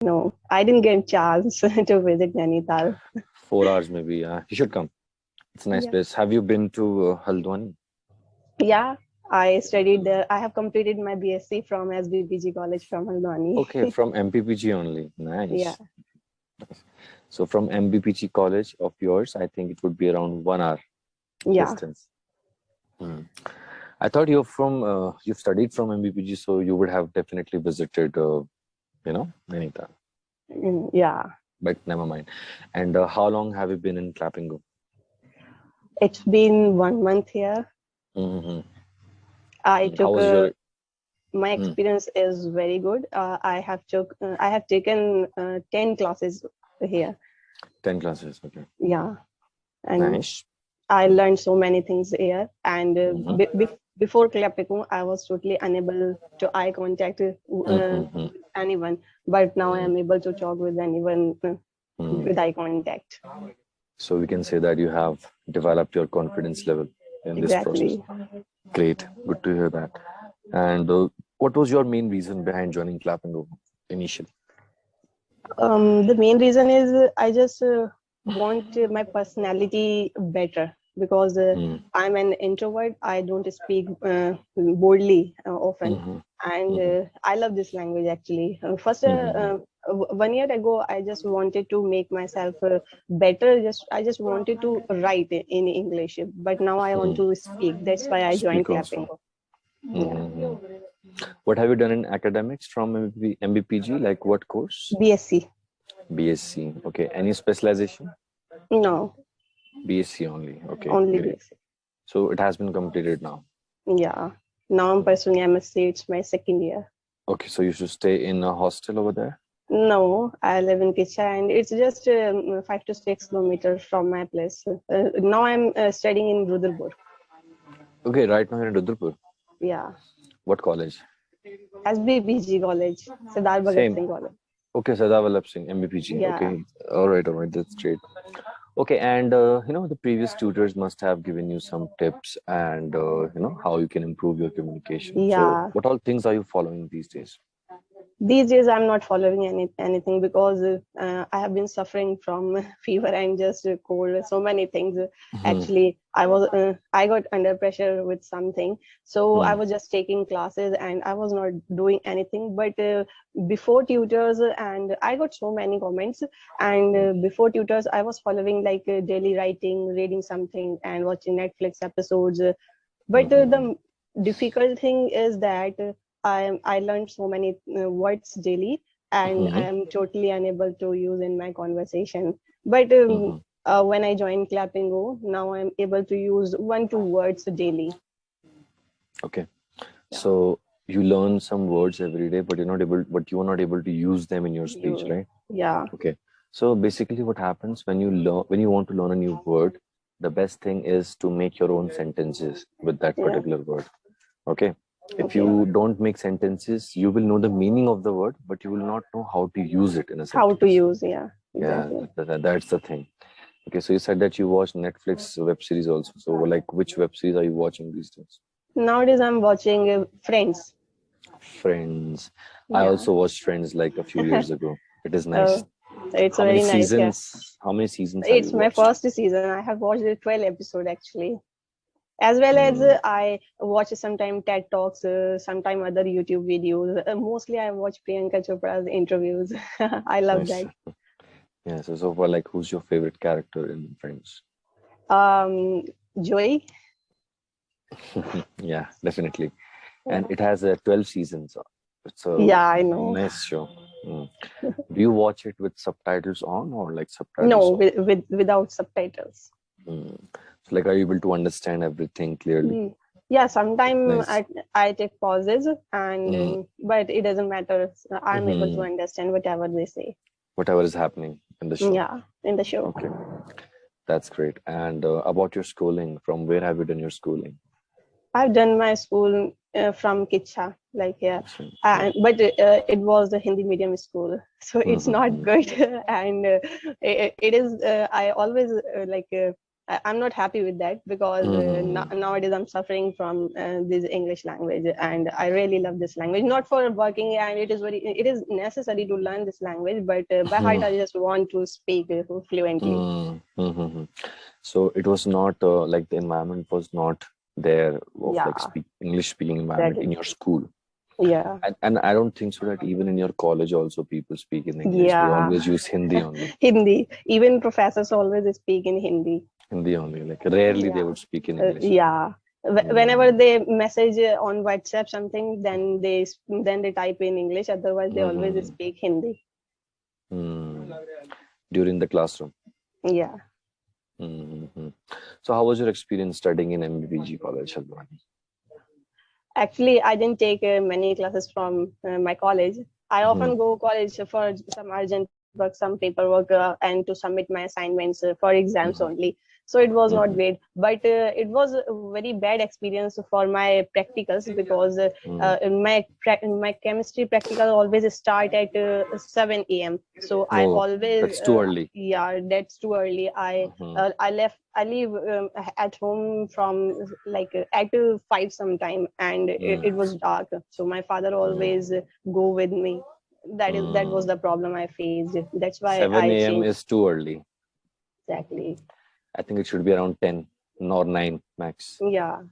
No, I didn't get chance to visit Nainital. 4 hours maybe. You should come. It's a nice Yeah. place. Have you been to Haldwani? Yeah, I studied there. I have completed my BSc from SBPG College from Haldwani. Okay, from MPPG only. Yeah, Nice. So from MBPG College of yours, I think it would be around 1 hour yeah. distance. Hmm. I thought you're from you've studied from MBPG, so you would have definitely visited, Nainital. Yeah. But never mind. And how long have you been in Clapingo? It's been 1 month here. Hmm. I How took was your my hmm, experience is very good. I have taken 10 classes here. 10 classes? Okay, Yeah, and nice. I learned so many things here. And Mm-hmm. before Clapingo, I was totally unable to eye contact Mm-hmm. anyone. But now I am able to talk with anyone Mm-hmm. with eye contact. So we can say that you have developed your confidence level in this process. Exactly. Great, good to hear that. And what was your main reason behind joining Clapingo initially? The main reason is I just want my personality better because Mm-hmm. I'm an introvert. I don't speak boldly often, Mm-hmm. and Mm-hmm. I love this language actually. Mm-hmm. 1 year ago, I just wanted to make myself better. I just wanted to write in English, but now I want to speak. That's why I joined Speak also. Clapping. Yeah, Mm-hmm. What have you done in academics from MBPG? Like what course? BSc. BSc. Okay. Any specialization? No, BSc only. Okay, only great. BSc. So it has been completed now. Yeah. Now I'm pursuing MSc. It's my second year. Okay, so you should stay in a hostel over there? No, I live in Kicha and it's just 5 to 6 kilometers from my place. Now I'm studying in Rudrapur. Okay, right now you're in Rudrapur. Yeah. What college? SBPG College, Siddhar Bhagat Same. Singh College. Okay, Sada Vallabh Singh, MBPG. Yeah. Okay, all right, that's great. Okay, and the previous tutors must have given you some tips and how you can improve your communication. So, Yeah. what all things are you following these days? These days I'm not following anything because I have been suffering from fever and just cold, so many things. Hmm. Actually, I got under pressure with something, so I Hmm. was just taking classes and I was not doing anything. But before tutors, and I got so many comments. And before tutors, I was following like daily writing, reading something, and watching Netflix episodes. But Hmm. the difficult thing is that I learned so many words daily, and I Hmm. am totally unable to use in my conversation. But Hmm. when I joined Clapingo, now I'm able to use 1 2 words daily. Okay, Yeah, so you learn some words every day, but you are not able to use them in your speech, you, right? yeah, Okay. So basically what happens when you want to learn a new word, the best thing is to make your own sentences with that yeah. particular word. Okay. If Okay, you don't make sentences, you will know the meaning of the word, but you will not know how to use it in a how to sentence. use? Yeah, Yeah, exactly. that's the thing. Okay, so you said that you watch Netflix web series also. So like which web series are you watching these days? Nowadays I'm watching Friends. Friends. I Yeah. also watched Friends like a few years ago. It is nice. uh, it's How many very nice. Yeah, seasons? How many seasons have you it's my watched? first season. I have watched the 12 episode actually. As well as Hmm. I watch sometime TED talks, sometime other YouTube videos. Mostly I watch Priyanka Chopra's interviews. I love Nice. that. Yeah, so far, like, who's your favorite character in Friends? um Joy. Yeah, definitely. And Yeah, it has 12 seasons. It's a yeah, I know. nice show. Mm. Do you watch it with subtitles on or like No, subtitles off? without subtitles. Mm. So, like, are you able to understand everything clearly? Mm. Yeah, That's sometimes nice. I take pauses and Mm. but it doesn't matter. I'm able to Hmm. understand whatever they say. Whatever is happening in the show. Yeah, in the show. Okay, that's great. And about your schooling, from where have you done your schooling? I've done my school from Kicha, like yeah, So, yeah. but it was a Hindi medium school, so it's not Mm-hmm. good. And it is. I always I'm not happy with that because Mm-hmm. nowadays I'm suffering from this English language, and I really love this language. Not for working, and it is necessary to learn this language, but by heart I just want to speak fluently. Mm-hmm. So it was not like the environment was not there of like Yeah, speak English speaking environment in exactly. your school. Yeah, And I don't think so that even in your college also people speak in English. They yeah. always use Hindi only. Hindi. Even professors always speak in Hindi. Hindi only. Like rarely they Yeah, would speak in English. yeah. Whenever Mm. they message on WhatsApp something, then they type in English. Otherwise, they always Mm-hmm. speak Hindi. Mm. During the classroom. Yeah. Mm-hmm. So how was your experience studying in MBB College, Haldwani? Actually, I didn't take many classes from my college. I Mm-hmm. often go college for some urgent work, some paperwork, and to submit my assignments for exams Mm-hmm. only. So it was not Mm-hmm. great, but it was a very bad experience for my practicals because in my chemistry practical always start at 7 a.m. So I Oh, always that's too early. yeah, that's too early. Mm-hmm. I leave at home from like at 5 sometime, and it Mm. was dark. So my father Mm. always go with me. That was Mm. the problem I faced. That's why 7 I a.m. changed. is too early. Exactly. I think it should be around 10 or 9 max Yeah.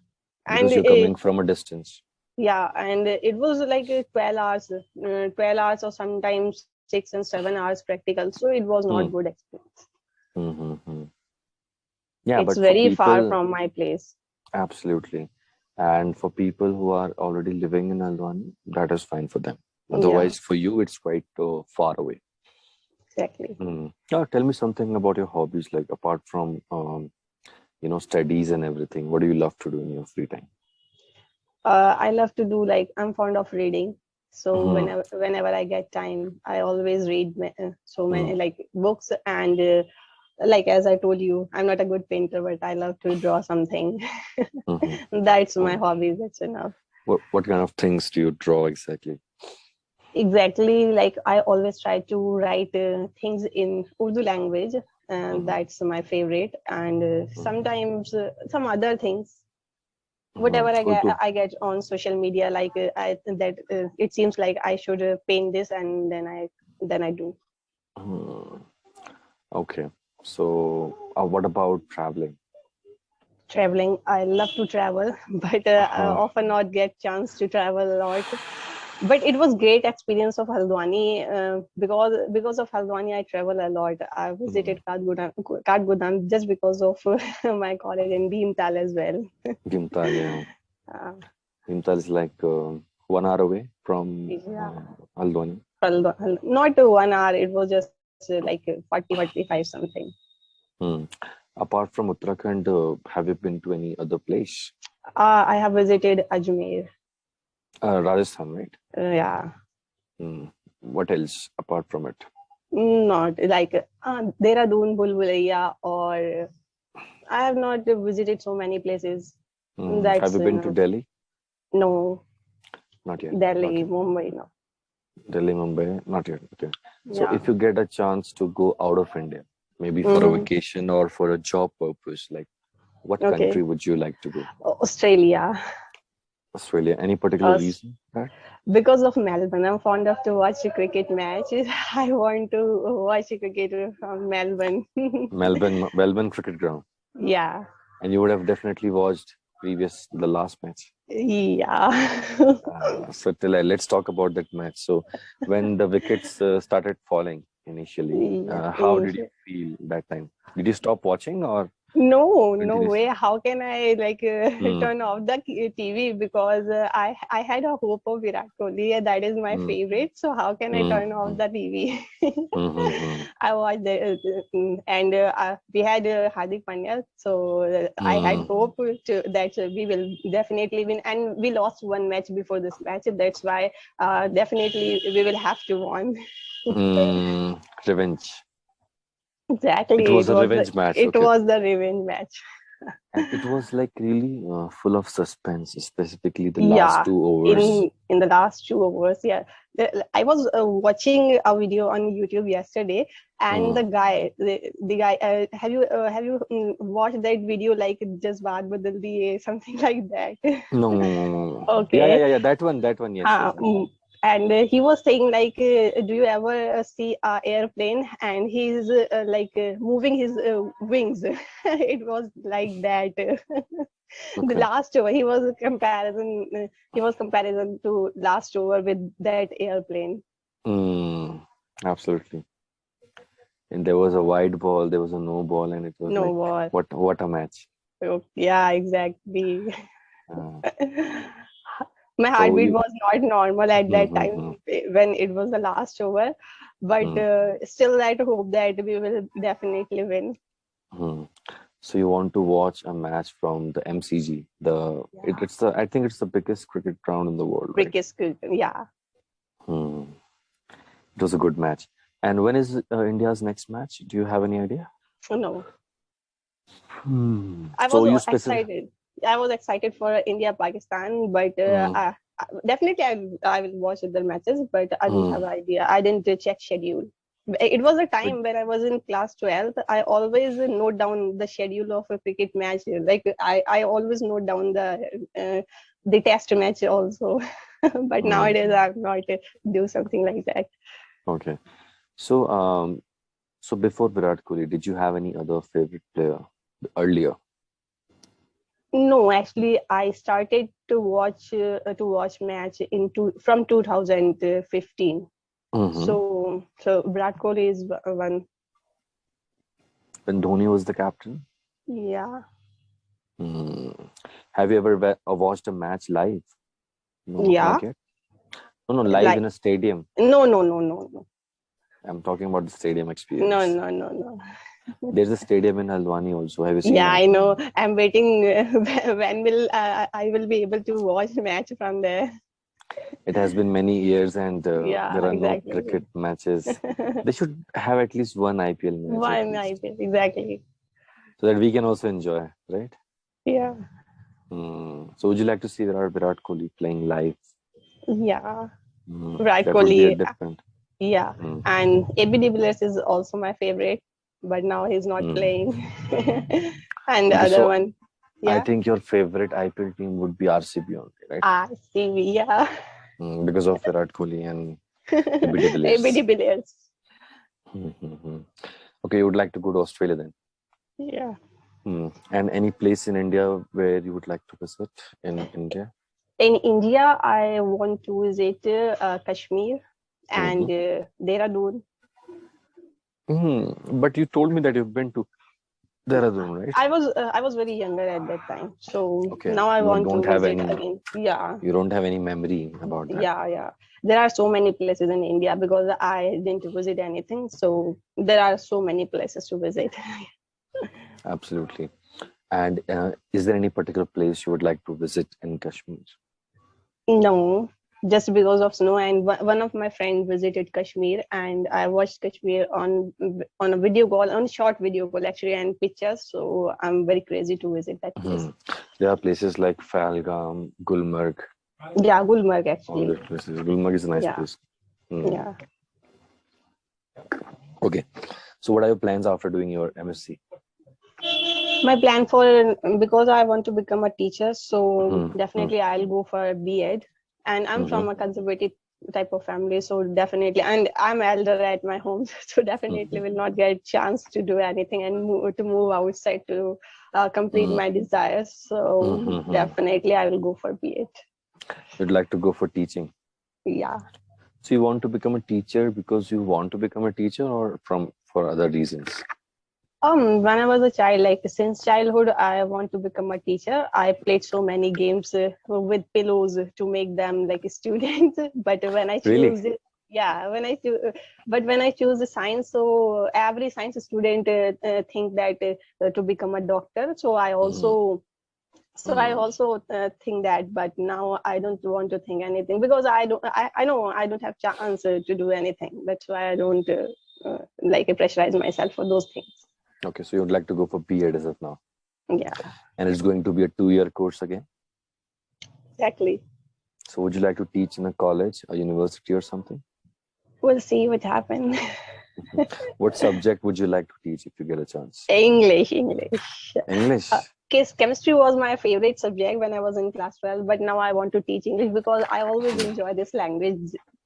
And because you're coming from a distance. yeah, and it was like 12 hours, 12 hours or sometimes 6 and 7 hours practical. So it was not Hmm. good experience. Mm-hmm. Yeah, It's but for very far people, from my place. absolutely. And for people who are already living in Haldwani, that is fine for them. Yeah, Otherwise, for you, it's quite far away. exactly. Yeah, tell me something about your hobbies, like apart from studies and everything. What do you love to do in your free time? I love to do like I'm fond of reading. So Mm-hmm. whenever I get time, I always read so many Mm-hmm. like books and like as I told you, I'm not a good painter, but I love to draw something. That's my Mm-hmm. hobby. That's enough. What kind of things do you draw exactly? Exactly. Like I always try to write things in Urdu language, and Mm-hmm. that's my favorite. And sometimes some other things whatever Mm-hmm. Urdu. I get on social media, like it seems like I should paint this, and then I do. Hmm. Okay. So, what about traveling? Traveling, I love to travel, but I Uh-huh. often not get chance to travel a lot. But it was great experience of Haldwani because of Haldwani I travel a lot. I Mm. visited Kathgodam just because of my college in Bhimtal as well. Bhimtal, yeah. Uh, Bhimtal is like 1 hour away from yeah, Haldwani. not 1 hour. It was just like 40, 45 something. Hmm. Apart from Uttarakhand, have you been to any other place? I have visited Ajmer. Rajasthan, right? Yeah, Hmm. What else apart from it? not like Dehradun, Bulbulaya, or I have not visited so many places. Hmm. Have That's you been to enough. Delhi? No, Not yet. Not Delhi, yet. Mumbai, no. Delhi, Mumbai, not yet. Okay. So, Yeah. if you get a chance to go out of India, maybe for a Mm, vacation or for a job purpose, like what country okay. would you like to go? Australia. Australia. Any particular Aus- reason for that? because of Melbourne. I'm fond of to watch a cricket match. I want to watch a cricket from Melbourne. Melbourne Cricket Ground. Yeah. And you would have definitely watched the last match. Yeah. So let's talk about that match. So when the wickets started falling initially, Yeah. how did you feel that time? Did you stop watching or No, no way. continuously? How can I like Hmm. turn off the TV because I had a hope of Virat Kohli. Yeah, that is my Hmm. favorite. So how can I Hmm. turn off Hmm. the TV? Hmm. Hmm. I watched and we had Hardik Pandya. So I had Hmm. hope that we will definitely win. And we lost one match before this match. That's why definitely we will have to win. Revenge. It Exactly. was a revenge match. It Okay. was the revenge match. And it was like really full of suspense, specifically the last Yeah, 2 hours. in the last 2 hours, yeah. I was watching a video on YouTube yesterday, and Hmm. the guy, have you watched that video like just baat badal diye, something like that? No, no, no, no, no. Yeah, yeah, Okay. yeah, yeah. That one. Yes, yes, Uh, yes. mm, and he was saying like, do you ever see a airplane and he's moving his wings? It was like that. The Okay. last over, he was comparison to last over with that airplane. Hmm. Absolutely. And there was a wide ball, there was a no ball, and it was No like, war. what a match. So, yeah, exactly. Uh, My so heartbeat you. was not normal at Hmm, that hmm, time hmm, when it was the last over, but hmm, still that hope that we will definitely win. hmm. So you want to watch a match from the MCG? Yeah, It's the I think it's the biggest cricket ground in the world, right? biggest yeah. Hmm. It was a good match. And when is India's next match? Do you have any idea? No, Hmm. I So was you specific. excited. I was excited for India Pakistan, but Hmm. definitely I will watch other matches. But I don't Hmm. have idea. I didn't check schedule. It was a But time when I was in class 12th. I always note down the schedule of a cricket match. Like I always note down the test match also. But hmm. nowadays I'm not do something like that. Okay. So so before Virat Kohli, did you have any other favorite player earlier? No, actually, I started to watch match from 2015. Mm-hmm. So Virat Kohli is one. When Dhoni was the captain? Yeah, Hmm. Have you ever watched a match live? No, yeah. not yet. No, no, live in Like a stadium. no, I'm talking about the stadium no, experience. no, no, no. There's a stadium in Haldwani also. Have you seen Yeah, it? I know. I'm waiting. When will I will be able to watch the match from there? It has been many years and there Yeah, are no exactly. cricket matches. They should have at least one IPL match at One least IPL, exactly. so that we can also enjoy, right? Yeah, Hmm. So would you like to see Virat Kohli playing live? yeah. Hmm. Virat That would be a Kohli. different. Yeah, Hmm. and AB de Villiers is also my favorite, but now he's not Hmm. playing. And the Okay, other so one, I yeah, think your favorite IPL team would be RCB only, right? RCB, yeah. Because of Virat Kohli and AB de AB de Villiers. Villiers, Mm-hmm. Okay, you would like to go to Australia then? yeah. And any place in India where you would like to visit in India? In India, I want to visit Kashmir Mm-hmm. and Dehradun. But you told me that you've been to Dehradun, right? I was very younger at that time, so Okay, now I you want don't to have visit any again. Yeah, you don't have any memory about that. yeah, yeah. There are so many places in India because I didn't visit anything, so there are so many places to visit. Absolutely. And is there any particular place you would like to visit in Kashmir? No, just because of snow. And one of my friends visited Kashmir, and I watched Kashmir on a video call, on short video call actually, and pictures. So I'm very crazy to visit that place. Hmm. There are places like Falgam, Gulmarg, Yeah, Gulmarg all actually. these places. Gulmarg is a nice Yeah, place. Hmm. yeah. Okay. So what are your plans after doing your MSc? My plan for, because I want to become a teacher, so Hmm. Hmm. definitely I'll go for a B.Ed. And I'm Hmm. from a conservative type of family, so definitely, and I'm elder at my home, so definitely Hmm. will not get chance to do anything and to move outside to complete Hmm. my desires. Hmm. So Hmm. Hmm. definitely I will go for B.Ed. You'd like to go for teaching. Yeah. So you want to become a teacher because you want to become a teacher or from for other reasons? When I was a child, like since childhood, I want to become a teacher. I played so many games with pillows to make them like students. But when I Really? choose, yeah, but when I choose the science, so every science student think that to become a doctor. Hmm. So I Hmm. also think that. But now I don't want to think anything because I know I don't have chance to do anything. That's why I don't like pressurize myself for those things. Okay, so you'd like to go for B.Ed as of now. Yeah, And it's going to be a 2-year course again. exactly. So would you like to teach in a college, a university or something? We'll see what happens. What subject would you like to teach if you get a chance? English. English. Chemistry was my favorite subject when I was in class 12, but now I want to teach English because I always enjoy this language.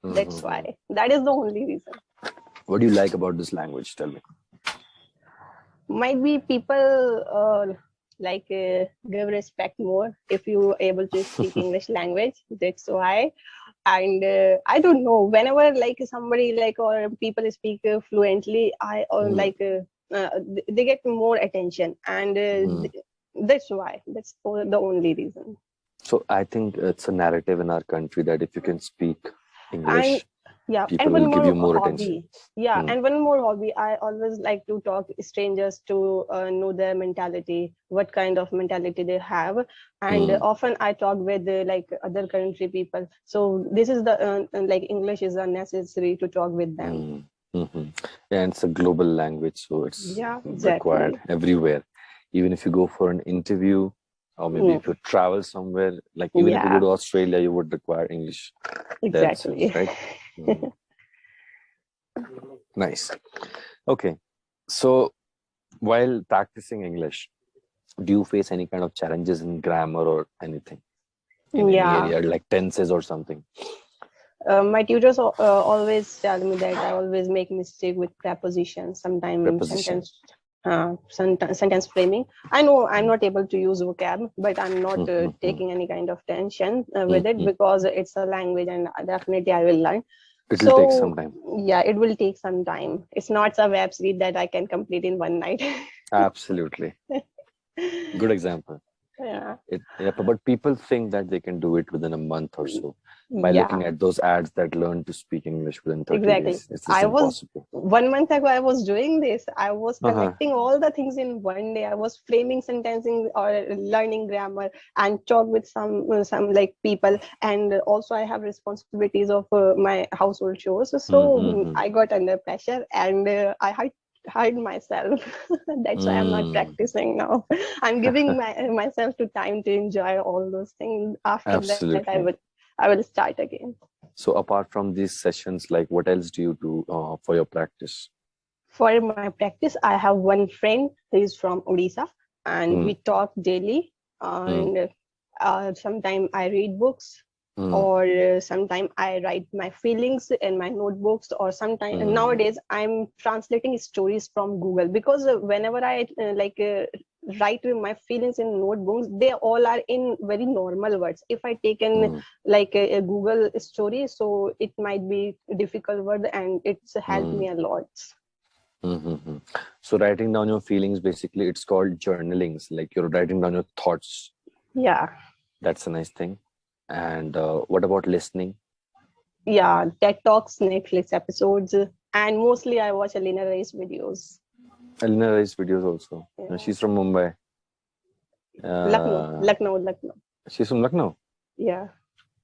That's Mhm. why. That is the only reason. What do you like about this language? Tell me. Might be people give respect more if you able to speak English language. That's why. And I don't know, whenever like somebody like or people speak fluently, I or Mm, they get more attention, and mm. that's why. That's the only reason. So I think it's a narrative in our country that if you can speak And English, yeah, people and will one give you more more attention. hobby. Yeah, Mm, and one more hobby. I always like to talk strangers to know their mentality, what kind of mentality they have, and mm, often I talk with other country people. So this is the like English is unnecessary to talk with them. mm, mhm. Yeah, and it's a global language, so it's Yeah, required exactly. everywhere. Even if you go for an interview, or maybe Mm, if you travel somewhere, like even if you go yeah, to Australia, you would require English there itself, exactly. right? Mm, nice. Okay. So while practicing English, do you face any kind of challenges in grammar or anything in any Yeah. area, like tenses or something? My tutors always tell me that I always make mistake with prepositions, sometimes Preposition. sentence, sentence framing. I know I'm Mm, not able to use vocab, but I'm not mm, mm, mm, taking any kind of tension mm, with it mm. because it's a language, and definitely I will learn. It'll take some So time. yeah, it will take some time. It's not a web series that I can complete in one night. Absolutely. Good example. Yeah, Yeah, but people think that they can do it within a month or so by looking yeah. at those ads that learn to speak English within 30 Exactly. days. It's just I was impossible. 1 month ago, I was doing this. I was Uh-huh. collecting all the things in one day. I was framing sentencing or learning grammar and talk with some like people. And also I have responsibilities of my household chores. So Mm-hmm. I got under pressure, and I hide myself. That's why I'm not Mm. practicing now. I'm giving myself to time to enjoy all those things. After that, Absolutely. I will start again. So apart from these sessions, like what else do you do for your practice? For my practice, I have one friend who is from Odisha, and Mm, we talk daily. mm, And sometimes I read books, mm, or sometimes I write my feelings in my notebooks, or sometimes mm, nowadays I'm translating stories from Google, because whenever I write my feelings in notebooks, they all are in very normal words. If I take in mm, a Google story, so it might be difficult word, and it's helped mm, me a lot. mm. So writing down your feelings, basically, it's called journalings. Like you're writing down your thoughts. Yeah, That's a nice thing. And what about listening? yeah, TED Talks, Netflix episodes, and mostly I watch Alina Ray's videos. Alina Rai's videos also. Yeah, She's from Mumbai. Lucknow, Uh, Lucknow, Lucknow. she's from Lucknow. Yeah,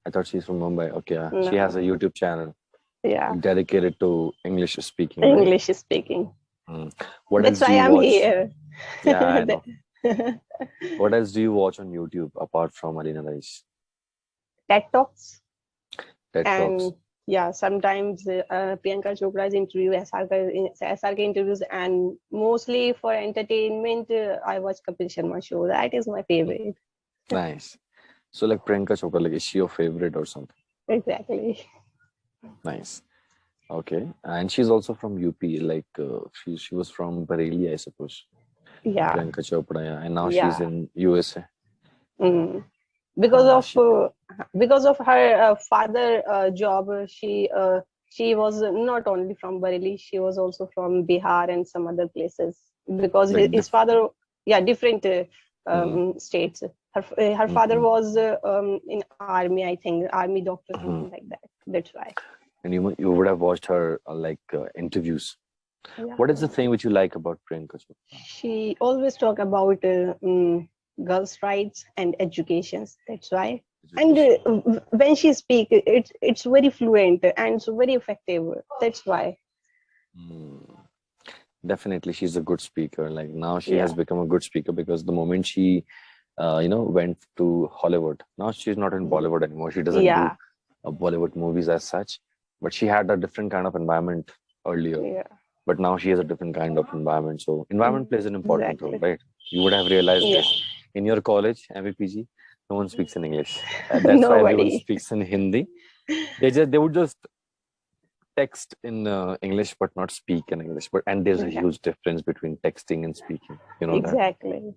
I thought she's from Mumbai. Okay, she has a no, YouTube channel yeah, dedicated to English speaking, right? English speaking. Mm. What That's else do why you I'm watch? here. Yeah, I The- know. What else do you watch on YouTube apart from Alina Rai's TED Talks, TED Talks? and yeah, sometimes Priyanka Chopra's interview, SRK interviews, and mostly for entertainment, I watch Kapil Sharma show. That is my Mm. favorite. Nice. So like Priyanka Chopra, like is she your favorite or something? Exactly. Nice. Okay. And she's also from UP. Like she was from Bareilly, I suppose. Yeah, Priyanka Chopra, yeah. And now she's yeah. in USA. Mm. because of She, uh, because of her father job, she was not only from Bareilly, she was also from Bihar and some other places, because like his father, yeah, different mm, states. Her father mhm, was in army, I think, army doctor, something mhm. like that. That's why. And you would have watched her interviews. What is the Yeah, thing which you like about Priyanka Chopra? she always talk about girls' rights and educations. That's why. And Education. when she speak, it's very fluent and it's very effective. That's why. Mm. Definitely, she's a good speaker. Like now, she has Yeah, become a good speaker because the moment she, went to Hollywood. Now she's not in Bollywood anymore. She doesn't do yeah, Bollywood movies as such, but she had a different kind of environment earlier. yeah. But now she has a different kind of environment. So environment plays an important role, Exactly. right? You would have realized Yeah. this in your college, MVPG. No one speaks in English. That's why everyone Nobody. speaks in Hindi. They would just text in English but not speak in English. But and there's a Yeah, huge difference between texting and speaking. You know that exactly.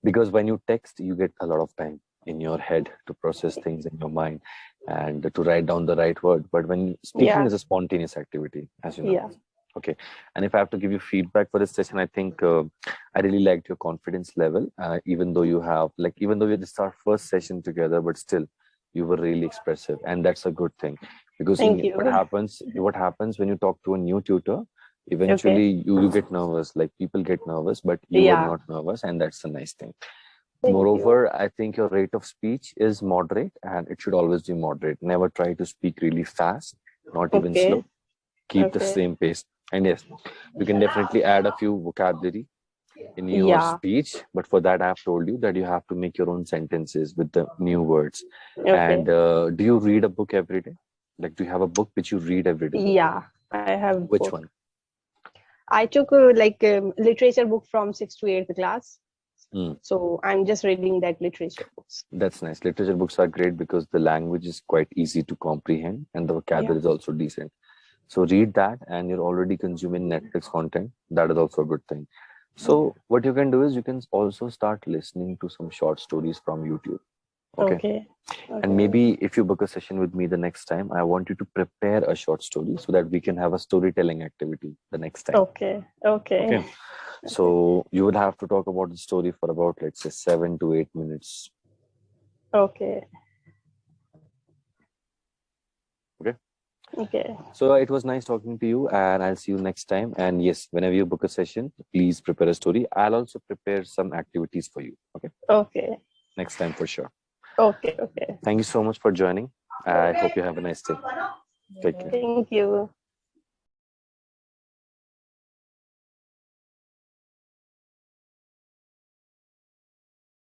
because when you text, you get a lot of time in your head to process things in your mind and to write down the right word. But when speaking Yeah, is a spontaneous activity, as you know. yeah. Okay, and if I have to give you feedback for this session, I think I really liked your confidence level. Even though you have, like, even though this is our first session together, but still, you were really expressive, and that's a good thing. Because Thank in what you. happens, what happens when you talk to a new tutor, Okay. eventually you get nervous. Like people get nervous, but you were Yeah. not nervous, and that's a nice thing. Thank you. Moreover, I think your rate of speech is moderate, and it should always be moderate. Never try to speak really fast, not even Okay. slow. Keep the Okay. same pace. And yes, you can definitely add a few vocabulary in your Yeah. speech, but for that, I have told you that you have to make your own sentences with the new words. Okay. And do you read a book every day? Like, do you have a book which you read every day? Yeah. I have Which book. one? I took literature book from sixth to eighth class. Hmm. So I'm just reading that literature books. That's nice. Literature books are great because the language is quite easy to comprehend and the Yeah. vocabulary is also decent. So read that, and you're already consuming Netflix content. That is also a good thing. So what you can do is you can also start listening to some short stories from YouTube. Okay. Okay. And Okay. maybe if you book a session with me the next time, I want you to prepare a short story so that we can have a storytelling activity the next time. Okay. Okay. Okay. So you will have to talk about the story for about, let's say, 7 to 8 minutes. Okay. Okay. Okay. So it was nice talking to you, and I'll see you next time. And yes, whenever you book a session, please prepare a story. I'll also prepare some activities for you. Okay. Okay. Next time for sure. Okay. Okay. Thank you so much for joining. I hope you have a nice day. Take care. Thank you.